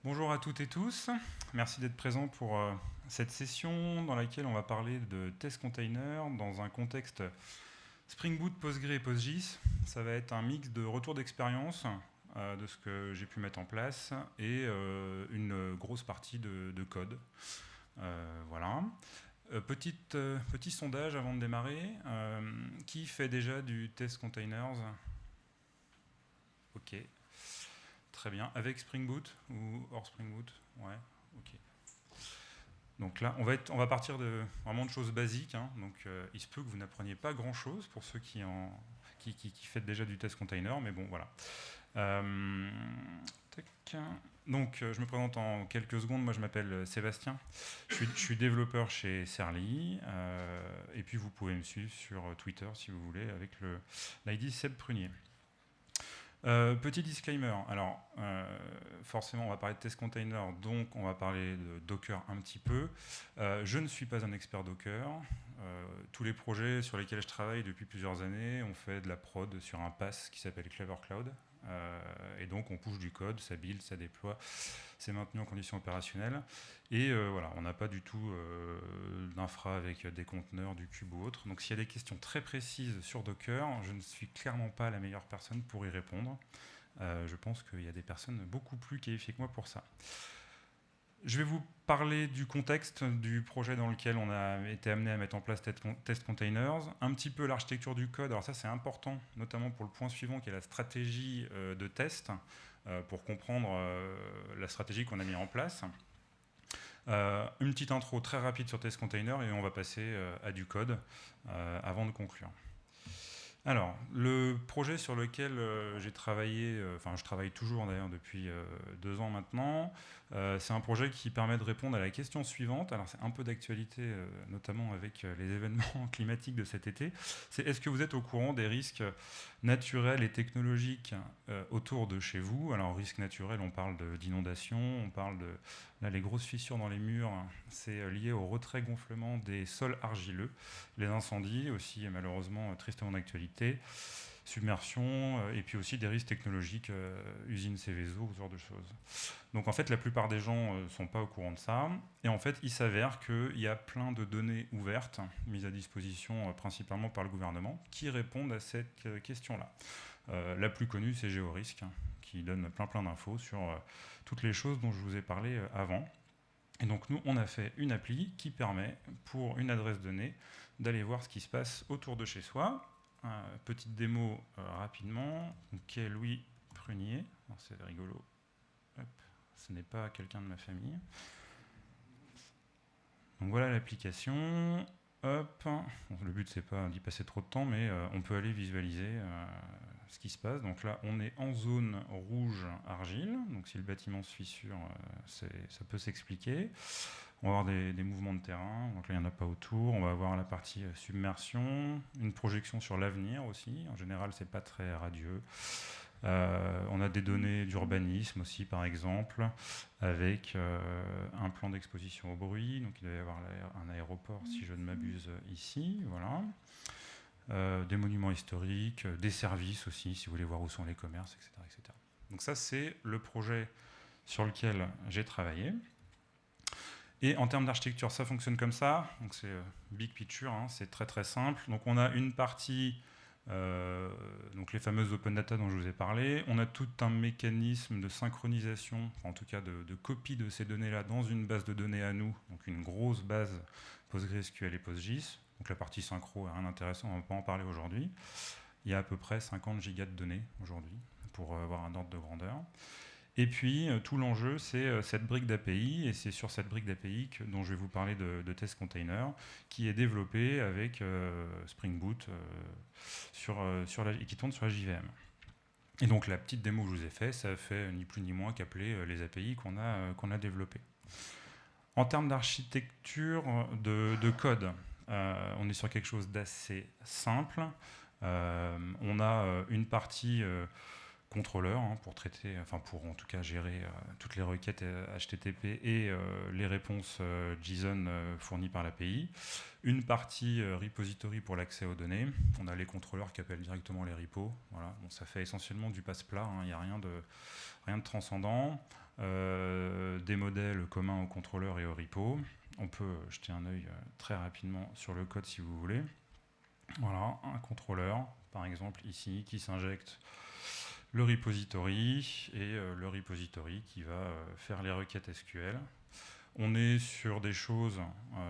Bonjour à toutes et tous, merci d'être présents pour cette session dans laquelle on va parler de test container dans un contexte Spring Boot, Postgre et PostGIS. Ça va être un mix de retour d'expérience de ce que j'ai pu mettre en place et une grosse partie de code. Voilà. Petit sondage avant de démarrer. Qui fait déjà du test containers? Ok. Très bien. Avec Spring Boot ou hors Spring Boot? Ouais, ok. Donc là, on va partir vraiment de choses basiques. Hein. Donc il se peut que vous n'appreniez pas grand-chose pour ceux qui faites déjà du test container, mais bon, voilà. Euh, tac. Donc je me présente en quelques secondes. Moi, je m'appelle Sébastien. Je suis développeur chez Serly. Et puis, vous pouvez me suivre sur Twitter, si vous voulez, avec l'ID Seb Prunier. Petit disclaimer, alors forcément on va parler de test container, donc on va parler de Docker un petit peu. Je ne suis pas un expert Docker. Tous les projets sur lesquels je travaille depuis plusieurs années, on fait de la prod sur un PaaS qui s'appelle Clever Cloud. Et donc on push du code, ça build, ça déploie, c'est maintenu en conditions opérationnelles. Et voilà, on n'a pas du tout d'infra avec des conteneurs, du cube ou autre. Donc s'il y a des questions très précises sur Docker, je ne suis clairement pas la meilleure personne pour y répondre. Je pense qu'il y a des personnes beaucoup plus qualifiées que moi pour ça. Je vais vous parler du contexte du projet dans lequel on a été amené à mettre en place Test Containers, un petit peu l'architecture du code. Alors ça c'est important, notamment pour le point suivant qui est la stratégie de test, pour comprendre la stratégie qu'on a mis en place. Une petite intro très rapide sur Test Container et on va passer à du code avant de conclure. Alors, le projet sur lequel j'ai travaillé, enfin je travaille toujours d'ailleurs depuis 2 ans maintenant, c'est un projet qui permet de répondre à la question suivante. Alors c'est un peu d'actualité, notamment avec les événements climatiques de cet été. C'est est-ce que vous êtes au courant des risques naturels et technologiques autour de chez vous? Alors risque naturel, on parle d'inondation, on parle de là, les grosses fissures dans les murs, c'est lié au retrait-gonflement des sols argileux, les incendies aussi, malheureusement tristement d'actualité, submersion, et puis aussi des risques technologiques, usines Céveso, ce genre de choses. Donc en fait, la plupart des gens ne sont pas au courant de ça. Et en fait, il s'avère qu'il y a plein de données ouvertes, mises à disposition principalement par le gouvernement, qui répondent à cette question-là. La plus connue, c'est GeoRisc, qui donne plein d'infos sur toutes les choses dont je vous ai parlé avant. Et donc nous, on a fait une appli qui permet, pour une adresse donnée, d'aller voir ce qui se passe autour de chez soi. Petite démo rapidement, qui est Louis Prunier. C'est rigolo. Hop. Ce n'est pas quelqu'un de ma famille. Donc voilà l'application. Hop. Bon, le but c'est pas d'y passer trop de temps, mais on peut aller visualiser ce qui se passe. Donc là, on est en zone rouge argile. Donc si le bâtiment se fissure, ça peut s'expliquer. On va avoir des mouvements de terrain. Donc là, il n'y en a pas autour. On va avoir la partie submersion, une projection sur l'avenir aussi. En général, c'est pas très radieux. On a des données d'urbanisme aussi, par exemple, avec un plan d'exposition au bruit. Donc il doit y avoir un aéroport, si je ne m'abuse, ici. Voilà. Des monuments historiques, des services aussi, si vous voulez voir où sont les commerces, etc. etc. Donc ça, c'est le projet sur lequel j'ai travaillé. Et en termes d'architecture, ça fonctionne comme ça. Donc c'est big picture, hein, c'est très simple. Donc on a une partie, donc les fameuses open data dont je vous ai parlé. On a tout un mécanisme de synchronisation, enfin, en tout cas de copie de ces données-là dans une base de données à nous, donc une grosse base PostgreSQL et PostGIS. Donc la partie synchro est rien d'intéressant, on ne va pas en parler aujourd'hui. Il y a à peu près 50 gigas de données aujourd'hui pour avoir un ordre de grandeur. Et puis, tout l'enjeu, c'est cette brique d'API, et c'est sur cette brique d'API dont je vais vous parler de Test Container, qui est développée avec Spring Boot et qui tourne sur la JVM. Et donc, la petite démo que je vous ai faite, ça fait ni plus ni moins qu'appeler les API qu'on a développées. En termes d'architecture de code, on est sur quelque chose d'assez simple. On a une partie contrôleur pour traiter, enfin pour en tout cas gérer toutes les requêtes HTTP et les réponses JSON fournies par l'API. Une partie repository pour l'accès aux données. On a les contrôleurs qui appellent directement les repos. Voilà. Bon, ça fait essentiellement du passe-plat, il n'y a rien de transcendant. des modèles communs au contrôleur et au repo. On peut jeter un œil très rapidement sur le code si vous voulez. Voilà, un contrôleur, par exemple ici, qui s'injecte le repository et le repository qui va faire les requêtes SQL. On est sur des choses,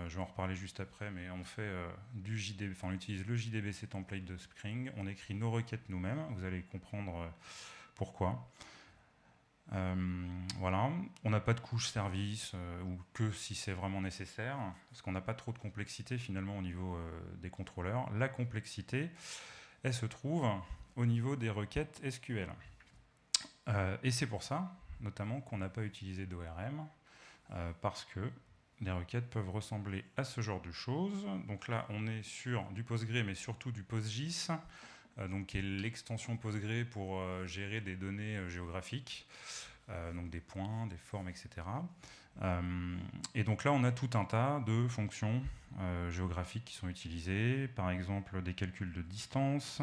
je vais en reparler juste après, mais on fait du JDB, enfin on utilise le JDBC template de Spring, on écrit nos requêtes nous-mêmes, vous allez comprendre pourquoi. Voilà, on n'a pas de couche service ou que si c'est vraiment nécessaire, parce qu'on n'a pas trop de complexité finalement au niveau des contrôleurs. La complexité, elle se trouve au niveau des requêtes SQL. Et c'est pour ça, notamment, qu'on n'a pas utilisé d'ORM, parce que les requêtes peuvent ressembler à ce genre de choses. Donc là, on est sur du Postgre, mais surtout du PostGIS, donc qui est l'extension Postgre pour gérer des données géographiques, donc des points, des formes, etc. Et donc là, on a tout un tas de fonctions géographiques qui sont utilisées, par exemple des calculs de distance,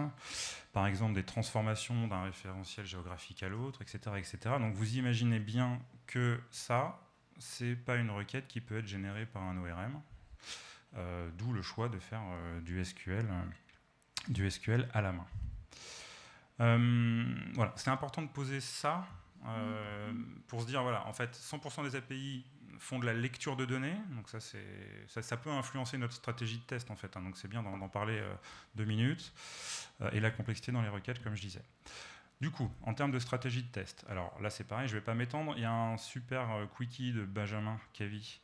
par exemple des transformations d'un référentiel géographique à l'autre, etc., etc. Donc vous imaginez bien que ça, c'est pas une requête qui peut être générée par un ORM, d'où le choix de faire du SQL à la main. Voilà, c'est important de poser ça pour se dire, voilà, en fait, 100% des API font de la lecture de données, donc ça peut influencer notre stratégie de test, en fait, hein, donc c'est bien d'en parler 2 minutes, et la complexité dans les requêtes, comme je disais. Du coup, en termes de stratégie de test, alors là c'est pareil, je ne vais pas m'étendre, il y a un super quickie de Benjamin Cavy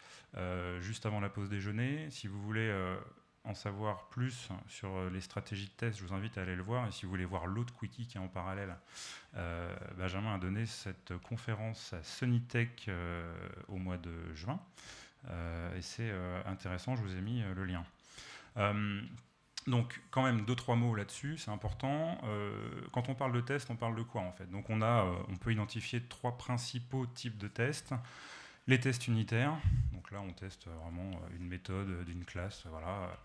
juste avant la pause déjeuner. Si vous voulez en savoir plus sur les stratégies de test, je vous invite à aller le voir. Et si vous voulez voir l'autre quickie qui est en parallèle, Benjamin a donné cette conférence à Sunnytech au mois de juin. Et c'est intéressant, je vous ai mis le lien. Donc, quand même, 2-3 mots là-dessus, c'est important. Quand on parle de test, on parle de quoi en fait? Donc, on peut identifier 3 principaux types de tests. Les tests unitaires, donc là, on teste vraiment une méthode d'une classe, voilà,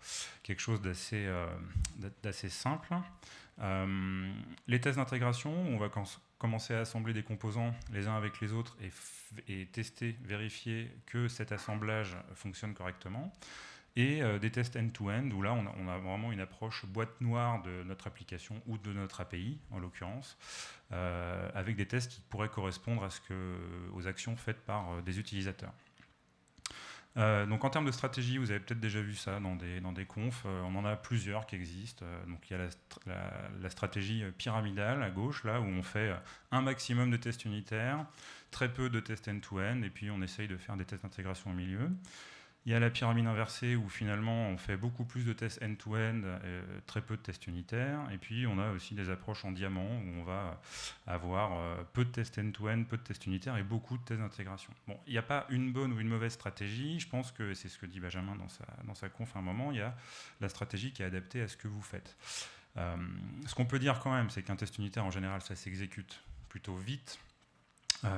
quelque chose d'assez simple. Les tests d'intégration, on va commencer à assembler des composants les uns avec les autres et tester, vérifier que cet assemblage fonctionne correctement. Et des tests end-to-end, où là, on a vraiment une approche boîte noire de notre application ou de notre API, en l'occurrence, avec des tests qui pourraient correspondre aux actions faites par des utilisateurs. Donc en termes de stratégie, vous avez peut-être déjà vu ça dans des confs, on en a plusieurs qui existent. Donc il y a la stratégie pyramidale à gauche, là où on fait un maximum de tests unitaires, très peu de tests end-to-end, et puis on essaye de faire des tests d'intégration au milieu. Il y a la pyramide inversée où finalement on fait beaucoup plus de tests end-to-end, très peu de tests unitaires. Et puis on a aussi des approches en diamant où on va avoir peu de tests end-to-end, peu de tests unitaires et beaucoup de tests d'intégration. Bon, il n'y a pas une bonne ou une mauvaise stratégie. Je pense que c'est ce que dit Benjamin dans sa conf à un moment. Il y a la stratégie qui est adaptée à ce que vous faites. Ce qu'on peut dire quand même, c'est qu'un test unitaire en général, ça s'exécute plutôt vite.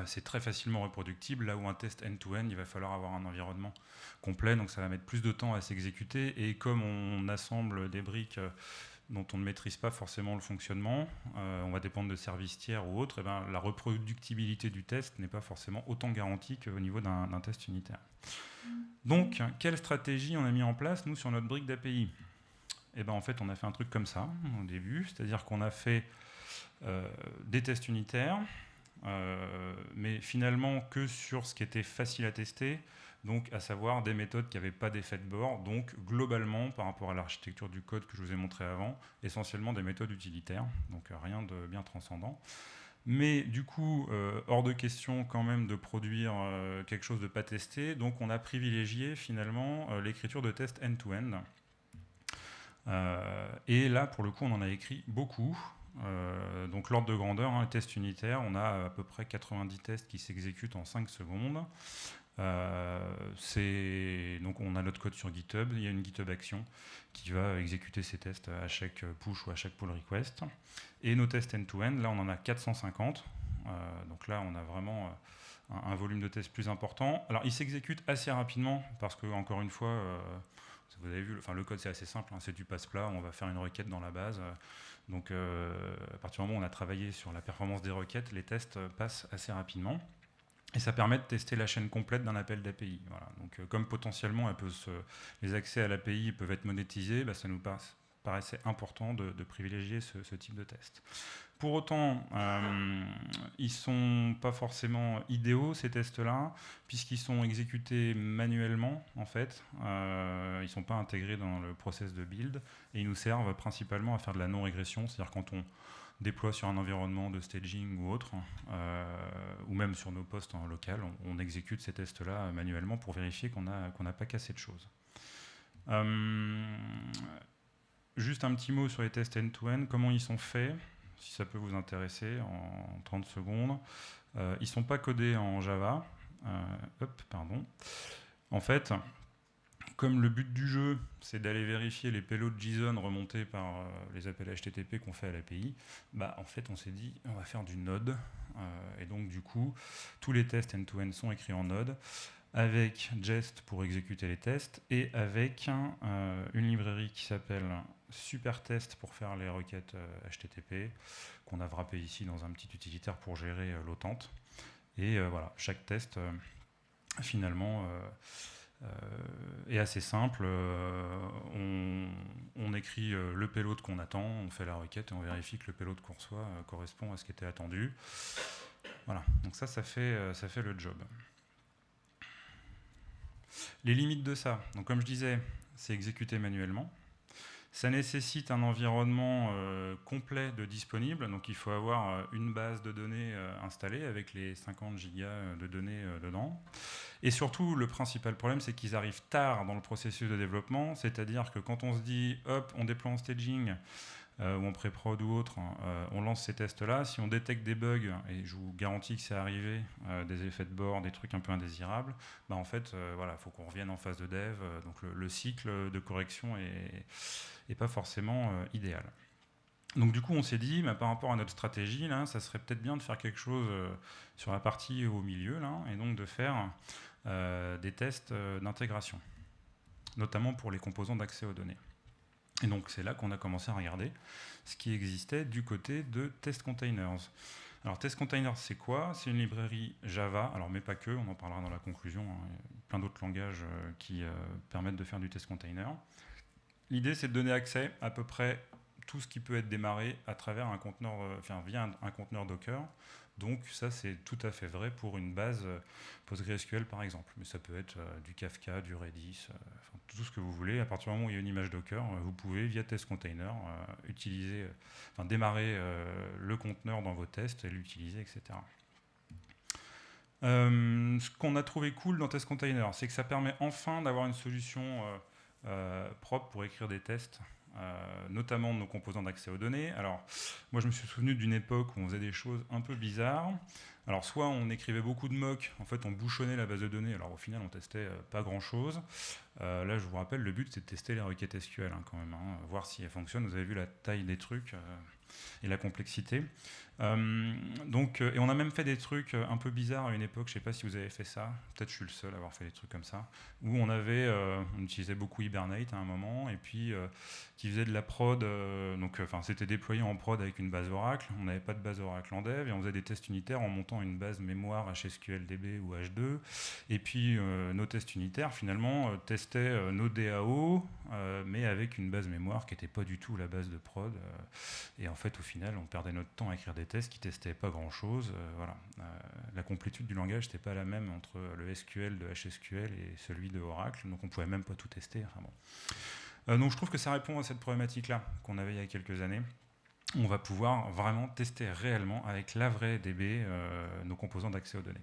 C'est très facilement reproductible, là où un test end-to-end, il va falloir avoir un environnement complet, donc ça va mettre plus de temps à s'exécuter, et comme on assemble des briques dont on ne maîtrise pas forcément le fonctionnement, on va dépendre de services tiers ou autres, et ben, la reproductibilité du test n'est pas forcément autant garantie qu'au niveau d'un test unitaire. Donc, quelle stratégie on a mis en place, nous, sur notre brique d'API? Et ben, en fait, on a fait un truc comme ça, au début, c'est-à-dire qu'on a fait des tests unitaires, mais finalement que sur ce qui était facile à tester, donc à savoir des méthodes qui n'avaient pas d'effet de bord, donc globalement par rapport à l'architecture du code que je vous ai montré avant, essentiellement des méthodes utilitaires, donc rien de bien transcendant. Mais du coup, hors de question quand même de produire quelque chose de pas testé, donc on a privilégié finalement l'écriture de tests end-to-end. Et là, pour le coup, on en a écrit beaucoup. Donc l'ordre de grandeur, les tests unitaires, on a à peu près 90 tests qui s'exécutent en 5 secondes. Donc on a notre code sur GitHub, il y a une GitHub Action qui va exécuter ces tests à chaque push ou à chaque pull request. Et nos tests end-to-end, là on en a 450. Donc là on a vraiment un volume de tests plus important. Alors il s'exécute assez rapidement parce que, encore une fois, vous avez vu, le code c'est assez simple, c'est du passe-plat, on va faire une requête dans la base. Donc à partir du moment où on a travaillé sur la performance des requêtes, les tests passent assez rapidement. Et ça permet de tester la chaîne complète d'un appel d'API. Voilà. Donc, comme potentiellement les accès à l'API peuvent être monétisés, ça nous paraissait important de privilégier ce type de test. Pour autant, ils ne sont pas forcément idéaux, ces tests-là, puisqu'ils sont exécutés manuellement, en fait. Ils ne sont pas intégrés dans le process de build, et ils nous servent principalement à faire de la non-régression, c'est-à-dire quand on déploie sur un environnement de staging ou autre, ou même sur nos postes en local, on exécute ces tests-là manuellement pour vérifier qu'on n'a pas cassé de choses. Juste un petit mot sur les tests end-to-end, comment ils sont faits, si ça peut vous intéresser, en 30 secondes. Ils ne sont pas codés en Java. En fait, comme le but du jeu, c'est d'aller vérifier les payloads JSON remontés par les appels HTTP qu'on fait à l'API, en fait, on s'est dit, on va faire du Node. Et donc, du coup, tous les tests end-to-end sont écrits en Node, avec Jest pour exécuter les tests, et avec une librairie qui s'appelle Supertest pour faire les requêtes HTTP, qu'on a wrappé ici dans un petit utilitaire pour gérer l'autente. Et voilà, chaque test, finalement, est assez simple. On écrit le payload qu'on attend, on fait la requête et on vérifie que le payload qu'on reçoit correspond à ce qui était attendu. Voilà, donc ça fait le job. Les limites de ça, donc comme je disais, c'est exécuté manuellement. Ça nécessite un environnement complet de disponible, donc il faut avoir une base de données installée avec les 50 gigas de données dedans. Et surtout, le principal problème, c'est qu'ils arrivent tard dans le processus de développement, c'est-à-dire que quand on se dit, hop, on déploie en staging, ou en pré-prod ou autre, on lance ces tests-là. Si on détecte des bugs, et je vous garantis que c'est arrivé, des effets de bord, des trucs un peu indésirables, en fait, voilà, faut qu'on revienne en phase de dev. Donc le cycle de correction est pas forcément idéal. Donc du coup, on s'est dit, par rapport à notre stratégie, là, ça serait peut-être bien de faire quelque chose sur la partie au milieu, là, et donc de faire des tests d'intégration, notamment pour les composants d'accès aux données. Et donc c'est là qu'on a commencé à regarder ce qui existait du côté de Test Containers. Alors Test Containers, c'est quoi? C'est une librairie Java, alors mais pas que, on en parlera dans la conclusion, hein, il y a plein d'autres langages qui permettent de faire du test container. L'idée, c'est de donner accès à peu près tout ce qui peut être démarré à travers un conteneur, via un conteneur Docker. Donc ça, c'est tout à fait vrai pour une base PostgreSQL, par exemple. Mais ça peut être du Kafka, du Redis, tout ce que vous voulez. À partir du moment où il y a une image Docker, vous pouvez, via Test Container, démarrer le conteneur dans vos tests et l'utiliser, etc. Ce qu'on a trouvé cool dans Test Container, c'est que ça permet enfin d'avoir une solution propre pour écrire des tests, notamment de nos composants d'accès aux données. Alors, moi, je me suis souvenu d'une époque où on faisait des choses un peu bizarres. Alors, soit on écrivait beaucoup de mocks, en fait, on bouchonnait la base de données, alors au final, on testait pas grand-chose. Là, je vous rappelle, le but, c'est de tester les requêtes SQL, quand même, voir si elles fonctionnent. Vous avez vu la taille des trucs et la complexité. Et on a même fait des trucs un peu bizarres à une époque, je ne sais pas si vous avez fait ça, peut-être je suis le seul à avoir fait des trucs comme ça, où on utilisait beaucoup Hibernate à un moment, et puis qui faisait de la prod, c'était déployé en prod avec une base Oracle, on n'avait pas de base Oracle en dev, et on faisait des tests unitaires en montant une base mémoire HSQLDB ou H2, et puis nos tests unitaires finalement testaient nos DAO, mais avec une base mémoire qui n'était pas du tout la base de prod, et en fait au final on perdait notre temps à écrire des tests qui testaient pas grand chose. La complétude du langage n'était pas la même entre le SQL de HSQL et celui de Oracle, donc on pouvait même pas tout tester. Donc je trouve que ça répond à cette problématique-là qu'on avait il y a quelques années. On va pouvoir vraiment tester réellement avec la vraie DB nos composants d'accès aux données.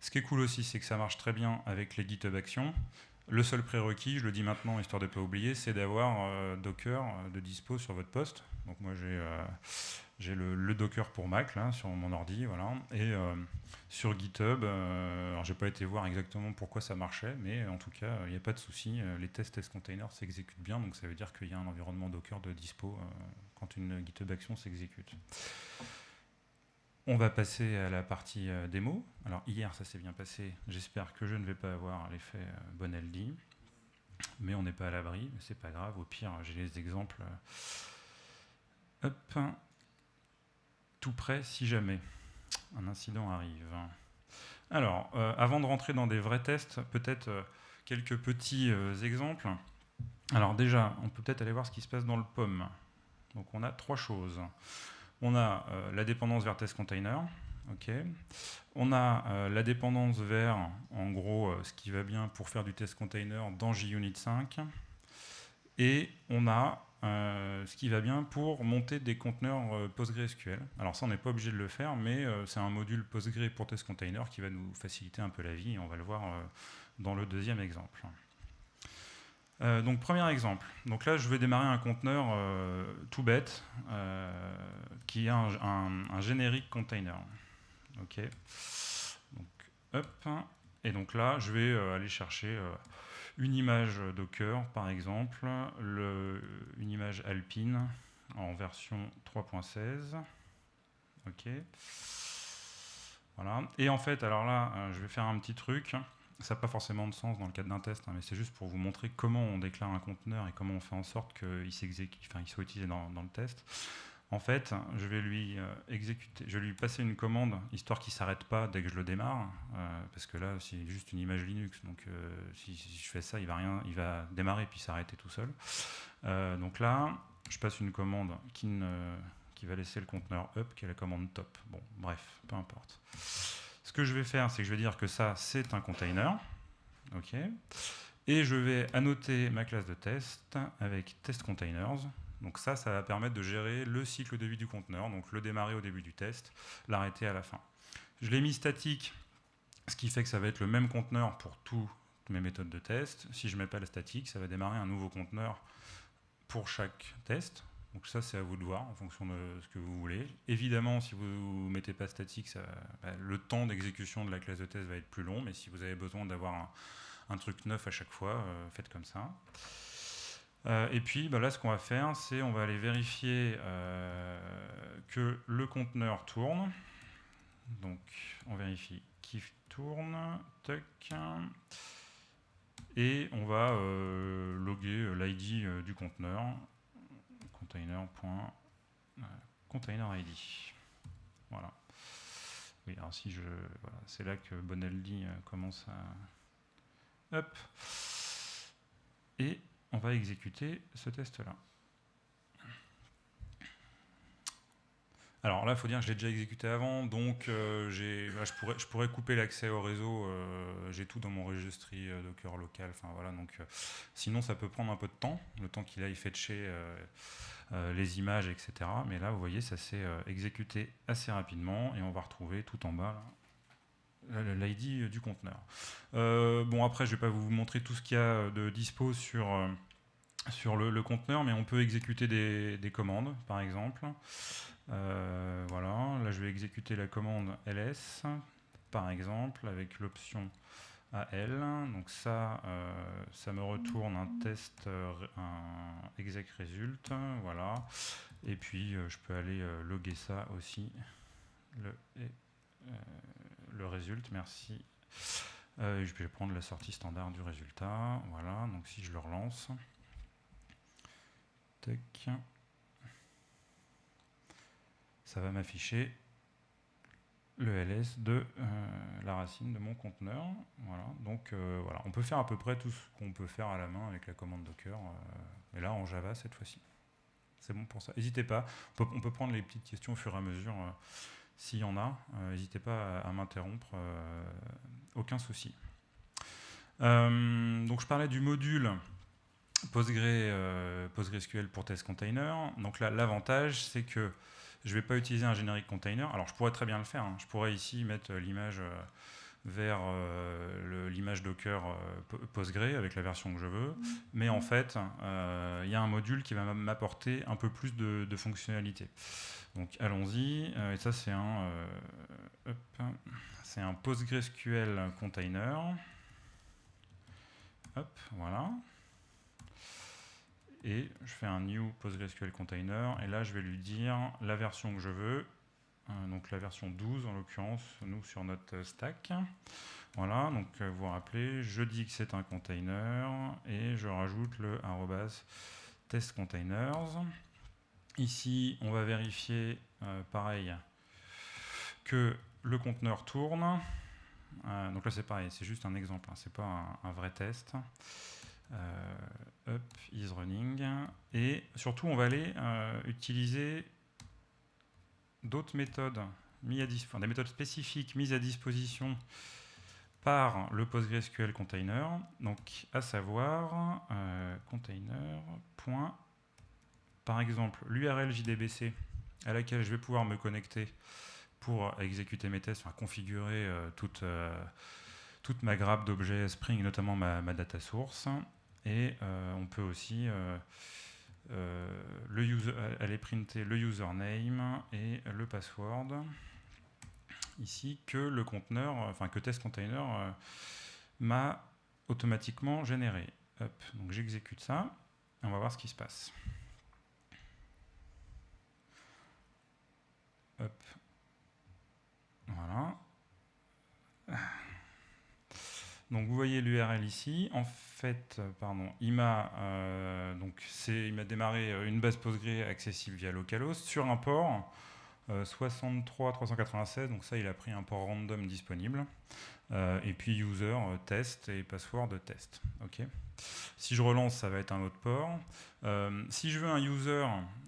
Ce qui est cool aussi, c'est que ça marche très bien avec les GitHub Actions. Le seul prérequis, je le dis maintenant histoire de ne pas oublier, c'est d'avoir Docker de dispo sur votre poste. Donc moi j'ai le Docker pour Mac là, sur mon ordi, voilà. Et sur GitHub, alors j'ai pas été voir exactement pourquoi ça marchait, mais en tout cas, il n'y a pas de souci. Les tests test containers s'exécutent bien, donc ça veut dire qu'il y a un environnement Docker de dispo quand une GitHub action s'exécute. On va passer à la partie démo. Alors hier, ça s'est bien passé. J'espère que je ne vais pas avoir l'effet Bonaldi, mais on n'est pas à l'abri. Mais c'est pas grave. Au pire, j'ai les exemples. Hop, tout prêt si jamais un incident arrive. Alors, avant de rentrer dans des vrais tests, peut-être quelques petits exemples. Alors déjà, on peut peut-être aller voir ce qui se passe dans le POM. Donc on a 3 choses. On a la dépendance vers test container. Okay. On a la dépendance vers, en gros, ce qui va bien pour faire du test container dans JUnit 5. Et on a ce qui va bien pour monter des conteneurs PostgreSQL. Alors ça, on n'est pas obligé de le faire, mais c'est un module Postgre pour test container qui va nous faciliter un peu la vie, et on va le voir dans le deuxième exemple. Donc premier exemple. Donc là, je vais démarrer un conteneur tout bête, qui est un générique container. Ok. Donc, hop. Et donc là, je vais aller chercher une image Docker, par exemple, une image Alpine en version 3.16. Ok. Voilà. Et en fait, alors là, je vais faire un petit truc. Ça n'a pas forcément de sens dans le cadre d'un test, hein, mais c'est juste pour vous montrer comment on déclare un conteneur et comment on fait en sorte qu'il soit utilisé dans le test. En fait, je vais lui passer une commande, histoire qu'il ne s'arrête pas dès que je le démarre, parce que là, c'est juste une image Linux, donc si je fais ça, il va démarrer puis s'arrêter tout seul. Donc là, je passe une commande qui va laisser le conteneur up, qui est la commande top. Bon, bref, peu importe. Ce que je vais faire, c'est que je vais dire que ça, c'est un container. OK. Et je vais annoter ma classe de test avec test containers. Donc ça va permettre de gérer le cycle de vie du conteneur, donc le démarrer au début du test, l'arrêter à la fin. Je l'ai mis statique, ce qui fait que ça va être le même conteneur pour toutes mes méthodes de test. Si je ne mets pas la statique, ça va démarrer un nouveau conteneur pour chaque test. Donc ça, c'est à vous de voir en fonction de ce que vous voulez. Évidemment, si vous ne mettez pas statique, le temps d'exécution de la classe de test va être plus long, mais si vous avez besoin d'avoir un truc neuf à chaque fois, faites comme ça. Et puis là, ce qu'on va faire, c'est on va aller vérifier que le conteneur tourne. Donc, on vérifie qu'il tourne, tac, et on va loguer l'ID du conteneur, container.container.id. Voilà. Oui, alors si voilà, c'est là que Bonaldi commence à... Hop. Et on va exécuter ce test-là. Alors là, il faut dire que je l'ai déjà exécuté avant, donc je pourrais couper l'accès au réseau. J'ai tout dans mon registry Docker local. Voilà, donc, sinon, ça peut prendre un peu de temps, le temps qu'il aille fetcher les images, etc. Mais là, vous voyez, ça s'est exécuté assez rapidement, et on va retrouver tout en bas l'ID du conteneur. Bon, après, je ne vais pas vous montrer tout ce qu'il y a de dispo sur le conteneur, mais on peut exécuter des commandes, par exemple. Voilà, là je vais exécuter la commande ls, par exemple, avec l'option AL. Donc ça me retourne un test, un exec result, voilà. Et puis je peux aller loguer ça aussi, le result, merci. Je vais prendre la sortie standard du résultat, voilà. Donc si je le relance, tac, ça va m'afficher le ls de la racine de mon conteneur. Voilà. Donc voilà, on peut faire à peu près tout ce qu'on peut faire à la main avec la commande Docker, mais là en Java cette fois-ci. C'est bon pour ça. N'hésitez pas, on peut prendre les petites questions au fur et à mesure s'il y en a. N'hésitez pas à m'interrompre, aucun souci. Donc je parlais du module PostgreSQL pour test container. Donc là, l'avantage, c'est que je ne vais pas utiliser un générique container. Alors je pourrais très bien le faire, hein. Je pourrais ici mettre l'image vers l'image Docker Postgre avec la version que je veux. Mais en fait, il y a un module qui va m'apporter un peu plus de fonctionnalités. Donc allons-y. Et ça, c'est un PostgreSQL container. Hop, voilà. Et je fais un new PostgreSQL container, et là je vais lui dire la version que je veux, donc la version 12 en l'occurrence, nous sur notre stack. Voilà, donc vous vous rappelez, je dis que c'est un container, et je rajoute le @testcontainers. Ici, on va vérifier, pareil, que le conteneur tourne. Donc là c'est pareil, c'est juste un exemple, hein, c'est pas un vrai test. Up is running. Et surtout on va aller utiliser d'autres méthodes des méthodes spécifiques mises à disposition par le PostgreSQL container, donc à savoir container. Par exemple, l'URL JDBC à laquelle je vais pouvoir me connecter pour exécuter mes tests, enfin configurer toute ma grappe d'objets Spring, notamment ma data source. Et on peut aussi aller printer le username et le password ici que le conteneur, enfin que test container m'a automatiquement généré. Hop, donc j'exécute ça et on va voir ce qui se passe. Hop. Voilà. Donc vous voyez l'URL ici. En fait, il m'a démarré une base Postgre accessible via localhost sur un port 63.396. Donc ça, il a pris un port random disponible. Et puis user test et password test. Ok. Si je relance, ça va être un autre port. Si je veux un user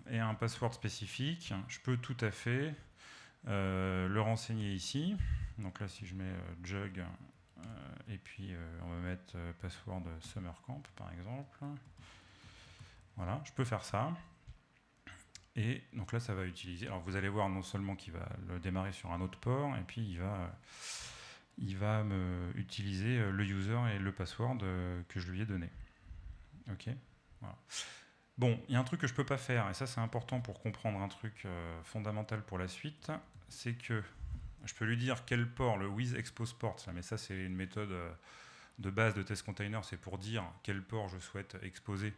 et un password spécifique, je peux tout à fait le renseigner ici. Donc là, si je mets jug et puis on va mettre password summercamp par exemple. Voilà, je peux faire ça. Et donc là, ça va utiliser. Alors vous allez voir non seulement qu'il va le démarrer sur un autre port, et puis il va me utiliser le user et le password que je lui ai donné. Ok. Voilà. Bon, il y a un truc que je ne peux pas faire, et ça c'est important pour comprendre un truc fondamental pour la suite, c'est que je peux lui dire quel port, le with expose port, mais ça c'est une méthode de base de test container, c'est pour dire quel port je souhaite exposer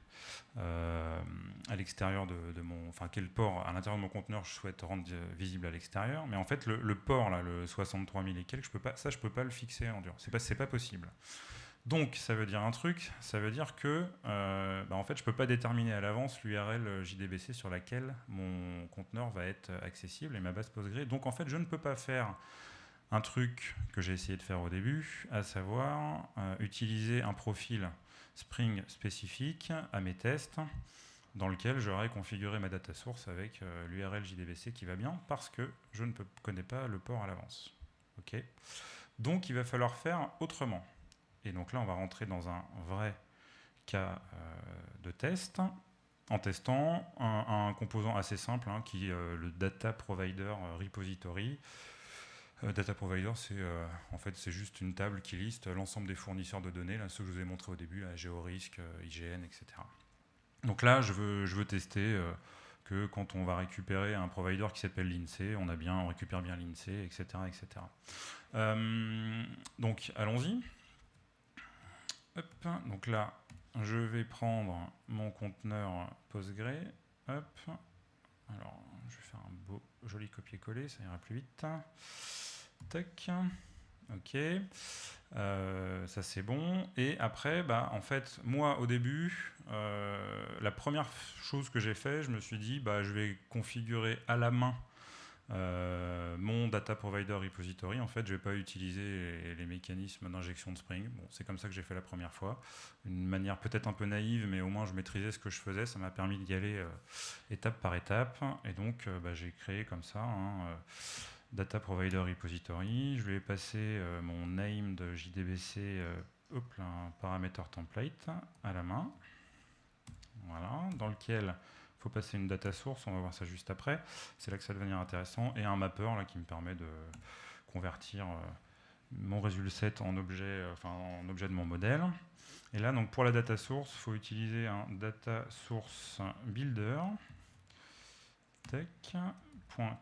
à l'extérieur de mon... Enfin, quel port à l'intérieur de mon conteneur je souhaite rendre visible à l'extérieur. Mais en fait, le port, là, le 63 000 et quelques, je peux pas le fixer en dur. C'est pas possible. Donc, ça veut dire un truc, ça veut dire que en fait, je ne peux pas déterminer à l'avance l'URL JDBC sur laquelle mon conteneur va être accessible et ma base Postgre. Donc, en fait, je ne peux pas faire un truc que j'ai essayé de faire au début, à savoir utiliser un profil Spring spécifique à mes tests, dans lequel j'aurais configuré ma data source avec l'URL JDBC qui va bien, parce que je ne connais pas le port à l'avance. Okay. Donc, il va falloir faire autrement. Et donc là, on va rentrer dans un vrai cas de test, en testant un composant assez simple, hein, qui est le Data Provider Repository. Data Provider, en fait, c'est juste une table qui liste l'ensemble des fournisseurs de données, là, ceux que je vous ai montré au début, GeoRisk, IGN, etc. Donc là, je veux tester que quand on va récupérer un provider qui s'appelle l'INSEE, on récupère bien l'INSEE, etc. etc. Donc, allons-y. Hop, donc là, je vais prendre mon conteneur Postgre. Hop. Alors, je vais faire un beau, joli copier-coller, ça ira plus vite. Tac. Ok. Ça c'est bon. Et après, en fait, moi au début, la première chose que j'ai fait, je me suis dit, je vais configurer à la main mon data provider repository. En fait, je ne vais pas utiliser les mécanismes d'injection de Spring. Bon, c'est comme ça que j'ai fait la première fois. Une manière peut-être un peu naïve, mais au moins je maîtrisais ce que je faisais. Ça m'a permis d'y aller étape par étape. Et donc, j'ai créé comme ça data provider repository. Je lui ai passé mon name de JDBC, un paramètre template à la main. Voilà, dans lequel faut passer une data source, on va voir ça juste après, c'est là que ça va devenir intéressant, et un mapper là, qui me permet de convertir mon résultat set en objet de mon modèle. Et là, donc, pour la data source, il faut utiliser un data source builder,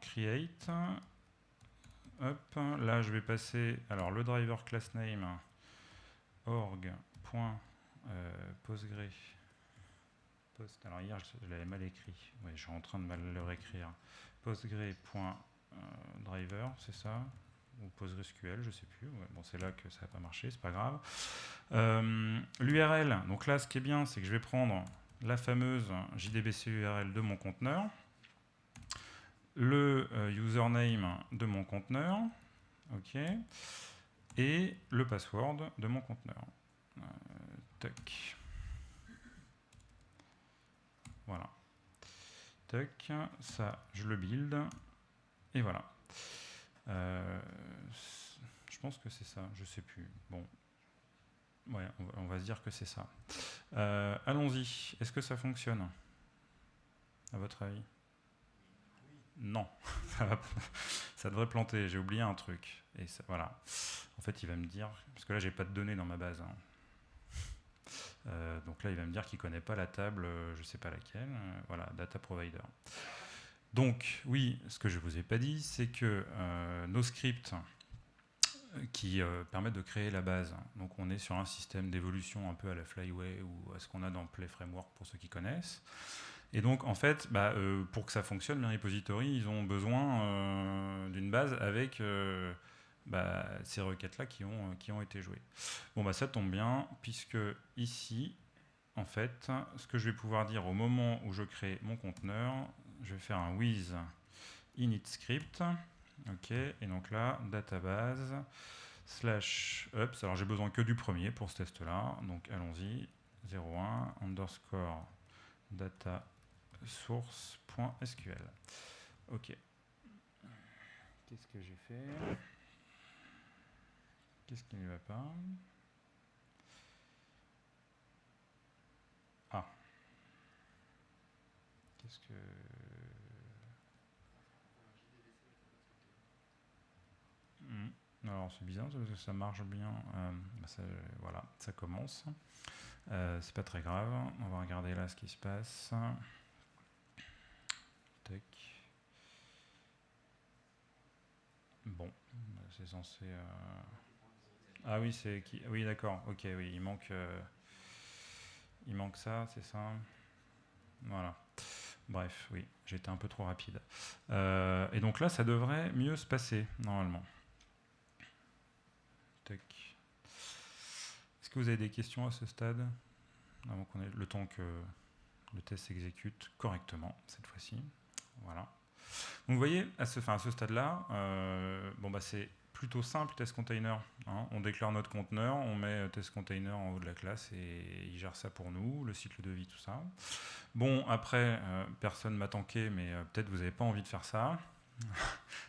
.create. Hop, là je vais passer le driver class name org.postgre. Alors hier je l'avais mal écrit, ouais, je suis en train de mal le réécrire. Postgre.driver, c'est ça, ou PostgreSQL, je sais plus. Ouais, bon, c'est là que ça n'a pas marché, c'est pas grave. L'URL, donc là ce qui est bien, c'est que je vais prendre la fameuse JDBC URL de mon conteneur, le username de mon conteneur, ok. et le password de mon conteneur. Tac. Voilà. Tac, ça, je le build, et voilà. Je pense que c'est ça, je sais plus. Bon, ouais, on va se dire que c'est ça. Allons-y. Est-ce que ça fonctionne, à votre avis? Non, ça devrait planter. J'ai oublié un truc. Et ça, voilà. En fait, il va me dire, parce que là, j'ai pas de données dans ma base. Hein. Donc là, il va me dire qu'il connaît pas la table, je sais pas laquelle. Voilà, data provider. Donc, oui, ce que je vous ai pas dit, c'est que nos scripts qui permettent de créer la base. Donc, on est sur un système d'évolution un peu à la Flyway ou à ce qu'on a dans Play Framework pour ceux qui connaissent. Et donc, en fait, pour que ça fonctionne, les repositories, ils ont besoin d'une base avec ces requêtes-là qui ont été jouées. Bon, ça tombe bien, puisque ici, en fait, ce que je vais pouvoir dire au moment où je crée mon conteneur, je vais faire un with init script. OK, et donc là, database /ups. Alors, j'ai besoin que du premier pour ce test-là. Donc, allons-y. 01 underscore data source.sql. Ok. Qu'est-ce que j'ai fait? Qu'est-ce qui ne va pas? Ah. Qu'est-ce que... Alors c'est bizarre parce que ça marche bien. Voilà, ça commence. C'est pas très grave. On va regarder là ce qui se passe. Tac. Bon, c'est censé. Ah oui, c'est qui? Oui, d'accord. Ok, oui, il manque ça, c'est ça. Voilà. Bref, oui, j'étais un peu trop rapide. Et donc là, ça devrait mieux se passer normalement. Tac. Est-ce que vous avez des questions à ce stade, avant qu'on ait le temps que le test s'exécute correctement cette fois-ci? Voilà. Donc vous voyez, à ce stade-là, c'est plutôt simple, test container. Hein. On déclare notre conteneur, on met test container en haut de la classe et il gère ça pour nous, le cycle de vie, tout ça. Bon, après, personne m'a tanké, mais peut-être vous n'avez pas envie de faire ça.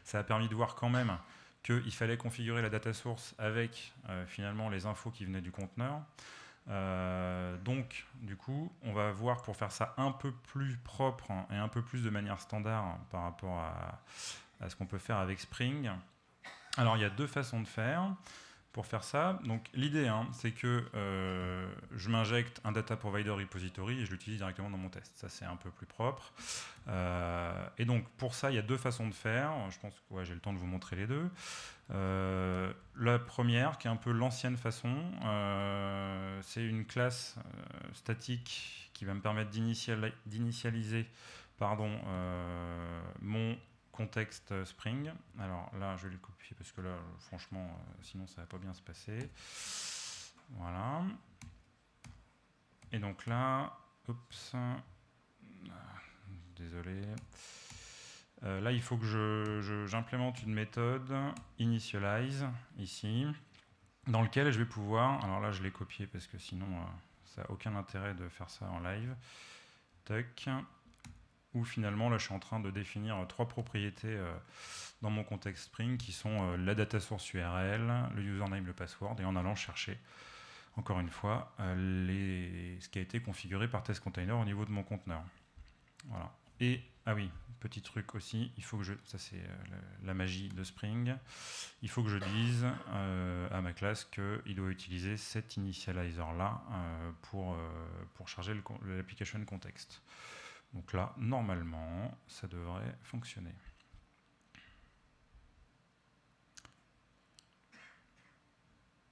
Ça a permis de voir quand même qu'il fallait configurer la data source avec finalement les infos qui venaient du conteneur. Donc, du coup, on va voir pour faire ça un peu plus propre et un peu plus de manière standard par rapport à ce qu'on peut faire avec Spring. Alors, il y a deux façons de faire pour faire ça. Donc, l'idée, c'est que je m'injecte un data provider repository et je l'utilise directement dans mon test. Ça, c'est un peu plus propre. Et donc, pour ça, il y a deux façons de faire. Je pense que j'ai le temps de vous montrer les deux. La première, qui est un peu l'ancienne façon, c'est une classe statique qui va me permettre d'initialiser mon contexte Spring. Alors là, je vais le copier parce que là, franchement, sinon ça va pas bien se passer. Voilà. Et donc là, oups, désolé. Là, il faut que j'implémente une méthode initialize ici, dans lequel je vais pouvoir. Alors là, je l'ai copié parce que sinon, ça n'a aucun intérêt de faire ça en live. Tac. Où finalement, là, je suis en train de définir trois propriétés dans mon contexte Spring qui sont la data source URL, le username, le password, et en allant chercher, encore une fois, ce qui a été configuré par test container au niveau de mon conteneur. Voilà. Et, ah oui, petit truc aussi, il faut que ça c'est la magie de Spring, il faut que je dise à ma classe qu'il doit utiliser cet initializer-là pour charger l'application context. Donc là, normalement, ça devrait fonctionner.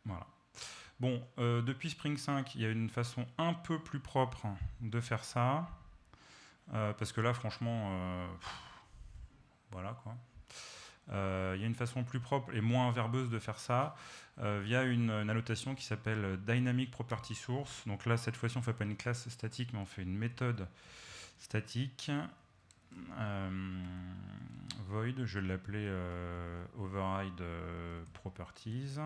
Voilà. Bon, depuis Spring 5, il y a une façon un peu plus propre de faire ça. Parce que là, franchement, voilà quoi. Il y a une façon plus propre et moins verbeuse de faire ça via une annotation qui s'appelle Dynamic Property Source. Donc là, cette fois-ci, on ne fait pas une classe statique, mais on fait une méthode statique void, je vais l'appeler override properties.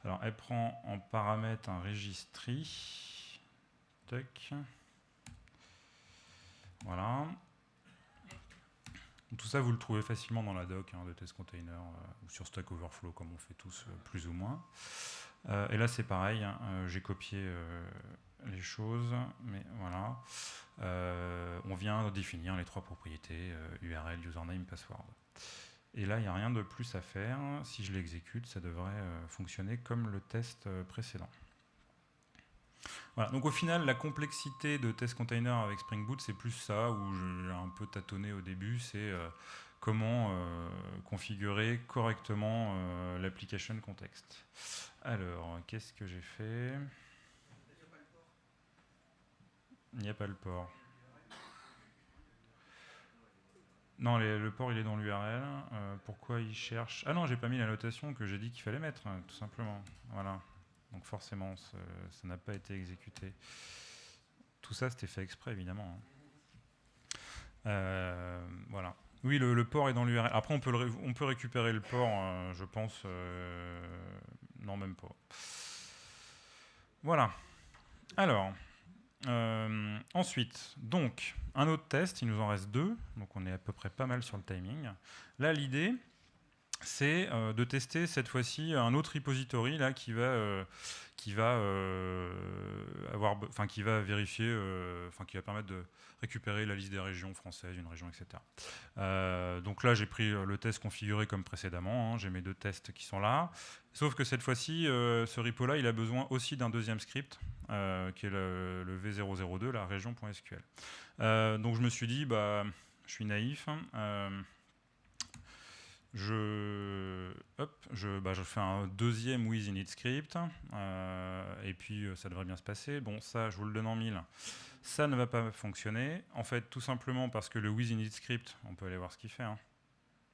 Alors elle prend en paramètre un registry. Tac. Voilà. Tout ça, vous le trouvez facilement dans la doc de test container ou sur Stack Overflow, comme on fait tous plus ou moins. Et là, c'est pareil, j'ai copié les choses, mais voilà. On vient de définir les trois propriétés, URL, username, password. Et là, il n'y a rien de plus à faire. Si je l'exécute, ça devrait fonctionner comme le test précédent. Voilà. Donc au final, la complexité de test container avec Spring Boot, c'est plus ça, où j'ai un peu tâtonné au début, c'est comment configurer correctement l'application context. Alors, qu'est-ce que j'ai fait? Il n'y a pas le port. Non, le port il est dans l'URL. Pourquoi il cherche? Ah non, j'ai pas mis la notation que j'ai dit qu'il fallait mettre, tout simplement. Voilà. Donc forcément, ça n'a pas été exécuté. Tout ça, c'était fait exprès, évidemment. Voilà. Oui, le port est dans l'URL. Après, on peut récupérer le port, je pense. Non, même pas. Voilà. Alors, ensuite, donc, un autre test, il nous en reste 2, donc on est à peu près pas mal sur le timing. Là, l'idée, c'est de tester cette fois-ci un autre repository là, qui va vérifier, qui va permettre de récupérer la liste des régions françaises, une région, etc. Donc là, j'ai pris le test configuré comme précédemment, j'ai mes 2 tests qui sont là, sauf que cette fois-ci, ce repo-là, il a besoin aussi d'un deuxième script, qui est le V002, la région.sql. Donc je me suis dit, je suis naïf, je fais un deuxième with-init script, et puis ça devrait bien se passer. Bon, ça, je vous le donne en mille. Ça ne va pas fonctionner. En fait, tout simplement parce que le with-init script, on peut aller voir ce qu'il fait.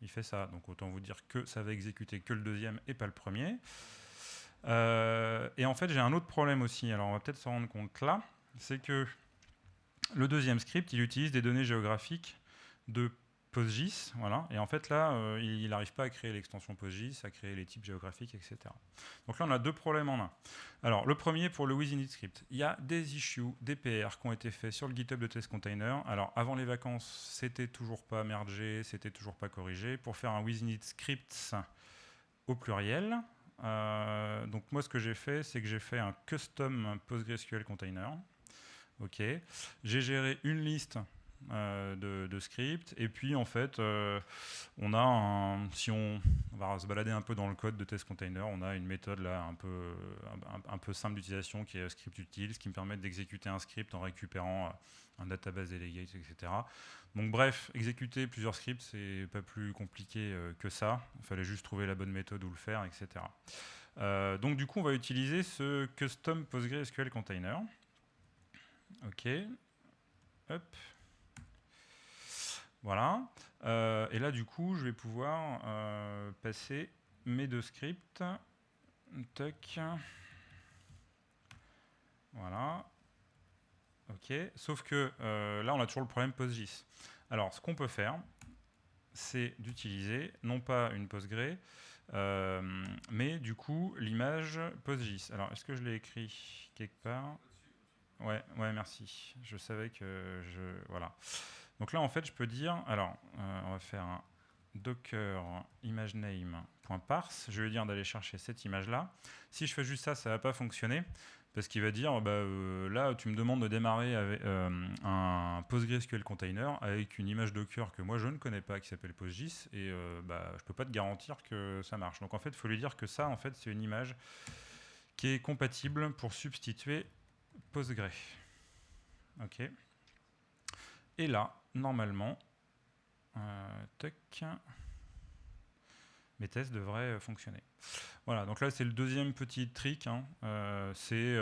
Il fait ça. Donc autant vous dire que ça va exécuter que le deuxième et pas le premier. Et en fait, j'ai un autre problème aussi. Alors, on va peut-être s'en rendre compte là. C'est que le deuxième script, il utilise des données géographiques de PostGIS, voilà. Et en fait là, il n'arrive pas à créer l'extension PostGIS, à créer les types géographiques, etc. Donc là, on a 2 problèmes en un. Alors, le premier, pour le with-init script, il y a des issues, des PR qui ont été faits sur le GitHub de Test Container. Alors, avant les vacances, c'était toujours pas mergé, c'était toujours pas corrigé. Pour faire un with-init script au pluriel, donc moi, ce que j'ai fait, c'est que j'ai fait un custom PostgreSQL container. Ok, j'ai géré une liste de scripts, et puis en fait on a si on va se balader un peu dans le code de test container, on a une méthode là un peu simple d'utilisation qui est script utils, qui me permet d'exécuter un script en récupérant un database delegate, etc. Donc bref, exécuter plusieurs scripts, c'est pas plus compliqué que ça, il fallait juste trouver la bonne méthode où le faire, etc. Donc du coup on va utiliser ce custom PostgreSQL container. Ok, hop. Voilà. Et là, du coup, je vais pouvoir passer mes 2 scripts. Tac. Voilà. Ok. Sauf que là, on a toujours le problème PostGIS. Alors, ce qu'on peut faire, c'est d'utiliser non pas une Postgre, mais du coup, l'image PostGIS. Alors, est-ce que je l'ai écrit quelque part? Ouais, merci. Je savais que voilà. Donc là, en fait, je peux dire, alors, on va faire un docker imagename.parse. Je vais lui dire d'aller chercher cette image-là. Si je fais juste ça, ça ne va pas fonctionner, parce qu'il va dire, là, tu me demandes de démarrer avec un PostgreSQL container avec une image Docker que moi, je ne connais pas, qui s'appelle PostGIS, et je ne peux pas te garantir que ça marche. Donc en fait, il faut lui dire que ça, en fait, c'est une image qui est compatible pour substituer Postgre. Ok. Et là, normalement, mes tests devraient fonctionner. Voilà, donc là c'est le deuxième petit trick, c'est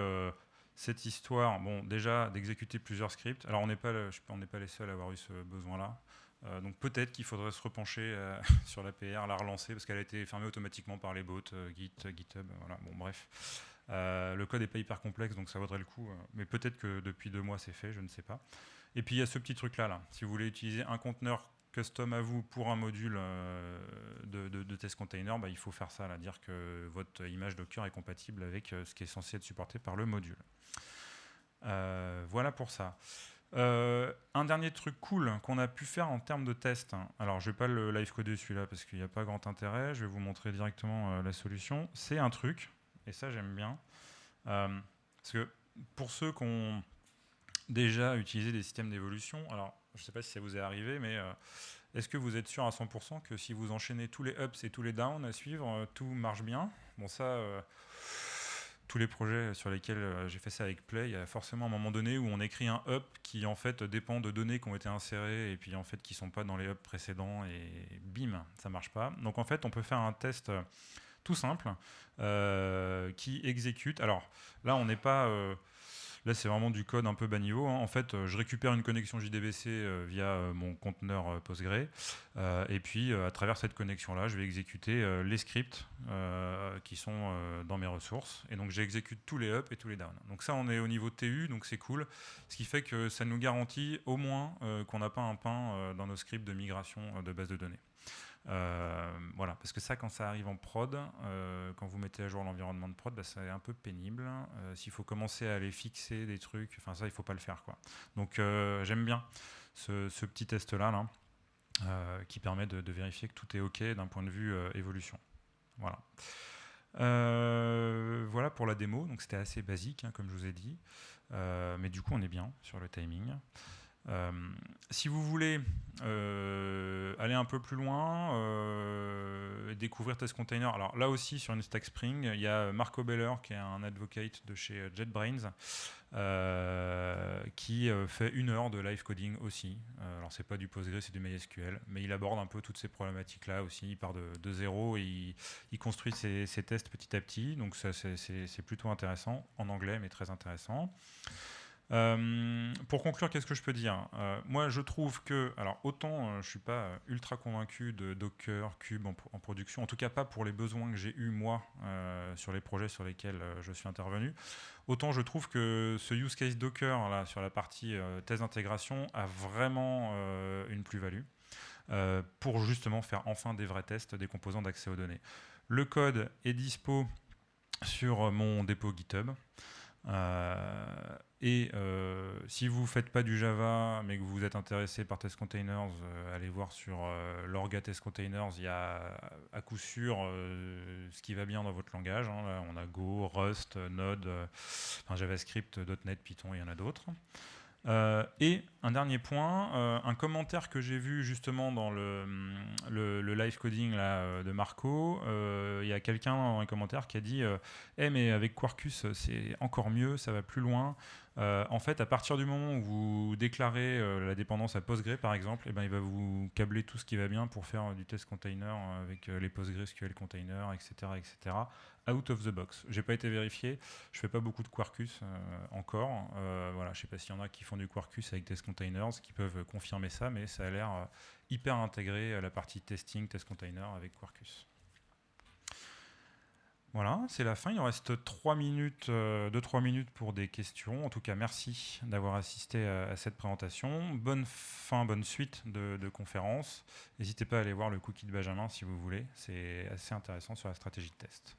cette histoire, bon déjà d'exécuter plusieurs scripts. Alors on n'est pas les seuls à avoir eu ce besoin-là. Donc peut-être qu'il faudrait se repencher sur la PR, la relancer, parce qu'elle a été fermée automatiquement par les bots, Git, GitHub, voilà, bon bref. Le code n'est pas hyper complexe, donc ça vaudrait le coup. Mais peut-être que depuis 2 mois, c'est fait, je ne sais pas. Et puis, il y a ce petit truc-là. Là. Si vous voulez utiliser un conteneur custom à vous pour un module de test container, bah, il faut faire ça, là, dire que votre image Docker est compatible avec ce qui est censé être supporté par le module. Voilà pour ça. Un dernier truc cool qu'on a pu faire en termes de test. Alors, je ne vais pas le live coder celui-là parce qu'il n'y a pas grand intérêt. Je vais vous montrer directement la solution. C'est un truc, et ça j'aime bien. Parce que pour ceux qui ont déjà utilisé des systèmes d'évolution, alors je ne sais pas si ça vous est arrivé, mais est-ce que vous êtes sûr à 100% que si vous enchaînez tous les ups et tous les downs à suivre, tout marche bien? Bon, ça, tous les projets sur lesquels j'ai fait ça avec Play, il y a forcément un moment donné où on écrit un up qui en fait dépend de données qui ont été insérées et puis en fait qui ne sont pas dans les ups précédents et bim, ça marche pas. Donc en fait, on peut faire un test tout simple qui exécute. Alors là, on n'est pas... Là, c'est vraiment du code un peu bas niveau. En fait, je récupère une connexion JDBC via mon conteneur Postgre. Et puis, à travers cette connexion-là, je vais exécuter les scripts qui sont dans mes ressources. Et donc, j'exécute tous les ups et tous les downs. Donc ça, on est au niveau TU, donc c'est cool. Ce qui fait que ça nous garantit au moins qu'on n'a pas un pain dans nos scripts de migration de base de données. Voilà, parce que ça, quand ça arrive en prod, quand vous mettez à jour l'environnement de prod, bah, c'est un peu pénible. S'il faut commencer à aller fixer des trucs, enfin ça, il faut pas le faire, quoi. Donc j'aime bien ce petit test-là, là, qui permet de vérifier que tout est OK d'un point de vue évolution. Voilà. Voilà pour la démo. Donc c'était assez basique, hein, comme je vous ai dit. Mais du coup, on est bien sur le timing. Si vous voulez aller un peu plus loin et découvrir Test Container, alors là aussi sur une stack Spring, il y a Marco Beller qui est un advocate de chez JetBrains qui fait 1 heure de live coding aussi. Alors c'est pas du Postgre, c'est du MySQL, mais il aborde un peu toutes ces problématiques là aussi. Il part de zéro et il construit ses tests petit à petit, donc ça c'est plutôt intéressant, en anglais mais très intéressant. Pour conclure, qu'est-ce que je peux dire? Moi, je trouve que, alors autant je ne suis pas ultra convaincu de Docker, Cube en production, en tout cas pas pour les besoins que j'ai eu moi sur les projets sur lesquels je suis intervenu, autant je trouve que ce use case Docker là, sur la partie test d'intégration a vraiment une plus-value pour justement faire enfin des vrais tests des composants d'accès aux données. Le code est dispo sur mon dépôt GitHub. Si vous ne faites pas du Java mais que vous êtes intéressé par Test Containers, allez voir sur l'orga Test Containers, il y a à coup sûr ce qui va bien dans votre langage. Hein. Là, on a Go, Rust, Node, JavaScript, .NET, Python, il y en a d'autres. Et un dernier point, un commentaire que j'ai vu justement dans le live coding là, de Marco, il y a quelqu'un dans un commentaire qui a dit mais avec Quarkus c'est encore mieux, ça va plus loin. En fait, à partir du moment où vous déclarez la dépendance à Postgre par exemple, il va vous câbler tout ce qui va bien pour faire du test container avec les PostgreSQL containers, etc., etc. Out of the box. J'ai pas été vérifié, je fais pas beaucoup de Quarkus encore. Voilà, je sais pas s'il y en a qui font du Quarkus avec Test Containers qui peuvent confirmer ça, mais ça a l'air hyper intégré à la partie testing, Test Container avec Quarkus. Voilà, c'est la fin. Il nous reste 2-3 minutes pour des questions. En tout cas, merci d'avoir assisté à cette présentation. Bonne fin, bonne suite de conférence. N'hésitez pas à aller voir le cookie de Benjamin si vous voulez. C'est assez intéressant sur la stratégie de test.